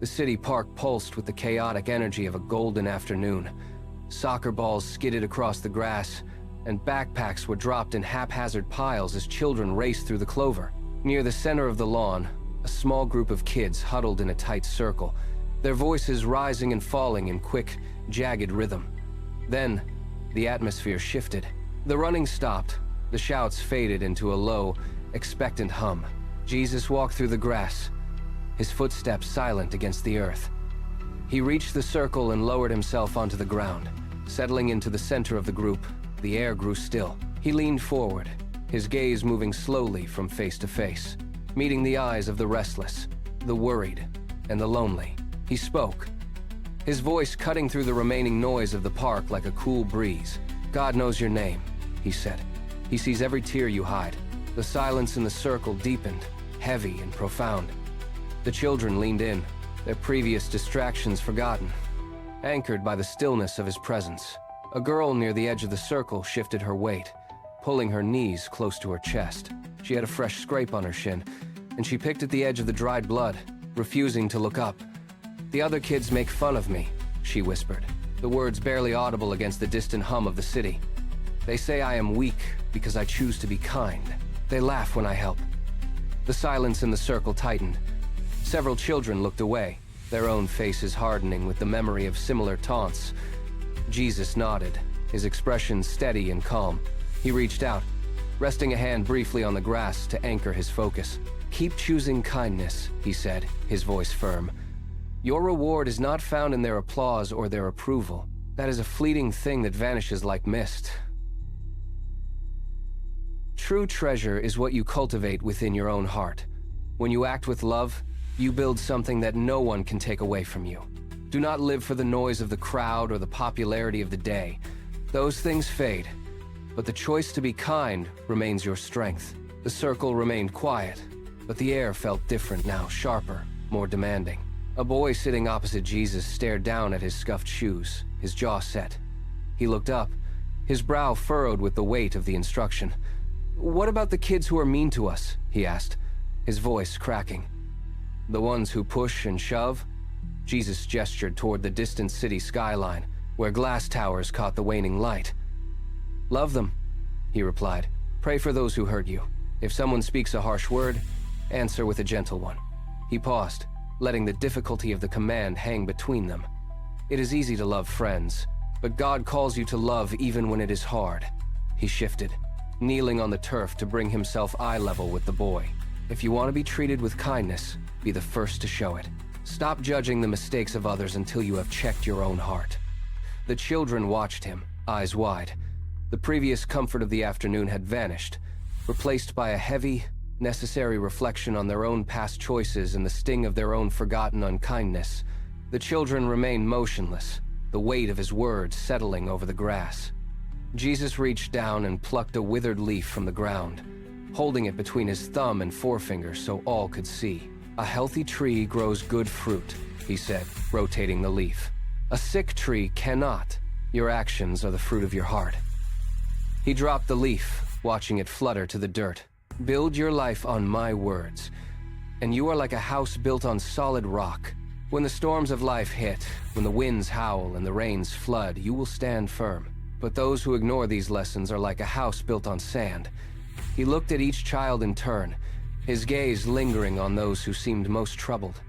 The city park pulsed with the chaotic energy of a golden afternoon. Soccer balls skidded across the grass, and backpacks were dropped in haphazard piles as children raced through the clover. Near the center of the lawn, a small group of kids huddled in a tight circle, their voices rising and falling in quick, jagged rhythm. Then, the atmosphere shifted. The running stopped, the shouts faded into a low, expectant hum. Jesus walked through the grass, his footsteps silent against the earth. He reached the circle and lowered himself onto the ground. Settling into the center of the group, the air grew still. He leaned forward, his gaze moving slowly from face to face, meeting the eyes of the restless, the worried, and the lonely. He spoke, his voice cutting through the remaining noise of the park like a cool breeze. "God knows your name," he said. "He sees every tear you hide." The silence in the circle deepened, heavy and profound. The children leaned in, their previous distractions forgotten, anchored by the stillness of his presence. A girl near the edge of the circle shifted her weight, pulling her knees close to her chest. She had a fresh scrape on her shin, and she picked at the edge of the dried blood, refusing to look up. "The other kids make fun of me," she whispered, the words barely audible against the distant hum of the city. "They say I am weak because I choose to be kind. They laugh when I help." The silence in the circle tightened. Several children looked away, their own faces hardening with the memory of similar taunts. Jesus nodded, his expression steady and calm. He reached out, resting a hand briefly on the grass to anchor his focus. "Keep choosing kindness," he said, his voice firm. "Your reward is not found in their applause or their approval. That is a fleeting thing that vanishes like mist. True treasure is what you cultivate within your own heart. When you act with love, you build something that no one can take away from you. Do not live for the noise of the crowd or the popularity of the day. Those things fade, but the choice to be kind remains your strength." The circle remained quiet, but the air felt different now, sharper, more demanding. A boy sitting opposite Jesus stared down at his scuffed shoes, his jaw set. He looked up, his brow furrowed with the weight of the instruction. "What about the kids who are mean to us?" he asked, his voice cracking. "The ones who push and shove?" Jesus gestured toward the distant city skyline, where glass towers caught the waning light. "Love them," he replied. "Pray for those who hurt you. If someone speaks a harsh word, answer with a gentle one." He paused, letting the difficulty of the command hang between them. "It is easy to love friends, but God calls you to love even when it is hard." He shifted, kneeling on the turf to bring himself eye level with the boy. "If you want to be treated with kindness, be the first to show it. Stop judging the mistakes of others until you have checked your own heart." The children watched him, eyes wide. The previous comfort of the afternoon had vanished, replaced by a heavy, necessary reflection on their own past choices and the sting of their own forgotten unkindness. The children remained motionless, the weight of his words settling over the grass. Jesus reached down and plucked a withered leaf from the ground, holding it between his thumb and forefinger so all could see. "A healthy tree grows good fruit," he said, rotating the leaf. "A sick tree cannot. Your actions are the fruit of your heart." He dropped the leaf, watching it flutter to the dirt. "Build your life on my words, and you are like a house built on solid rock. When the storms of life hit, when the winds howl and the rains flood, you will stand firm. But those who ignore these lessons are like a house built on sand." He looked at each child in turn, his gaze lingering on those who seemed most troubled.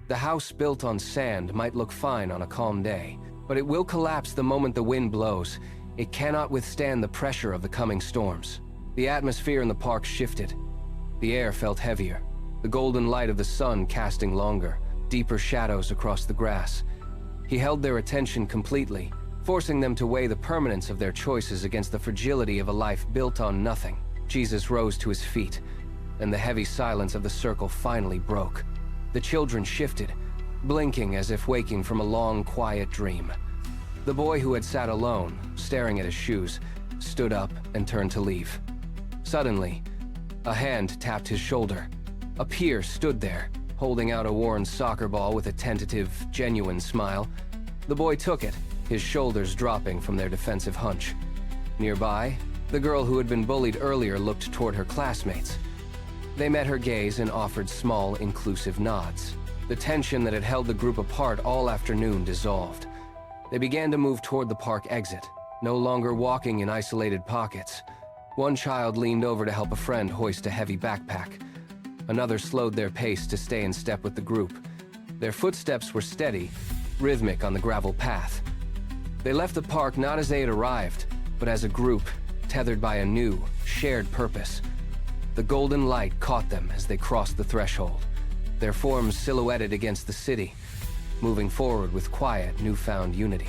The house built on sand might look fine on a calm day, but it will collapse the moment the wind blows. It cannot withstand the pressure of the coming storms. The atmosphere in the park shifted. The air felt heavier, the golden light of the sun casting longer, deeper shadows across the grass. He held their attention completely, forcing them to weigh the permanence of their choices against the fragility of a life built on nothing. Jesus rose to his feet, and the heavy silence of the circle finally broke. The children shifted, blinking as if waking from a long, quiet dream. The boy who had sat alone, staring at his shoes, stood up and turned to leave. Suddenly, a hand tapped his shoulder. A peer stood there, holding out a worn soccer ball with a tentative, genuine smile. The boy took it, his shoulders dropping from their defensive hunch. Nearby, the girl who had been bullied earlier looked toward her classmates. They met her gaze and offered small, inclusive nods. The tension that had held the group apart all afternoon dissolved. They began to move toward the park exit, no longer walking in isolated pockets. One child leaned over to help a friend hoist a heavy backpack. Another slowed their pace to stay in step with the group. Their footsteps were steady, rhythmic on the gravel path. They left the park not as they had arrived, but as a group, tethered by a new, shared purpose. The golden light caught them as they crossed the threshold, their forms silhouetted against the city, moving forward with quiet, newfound unity.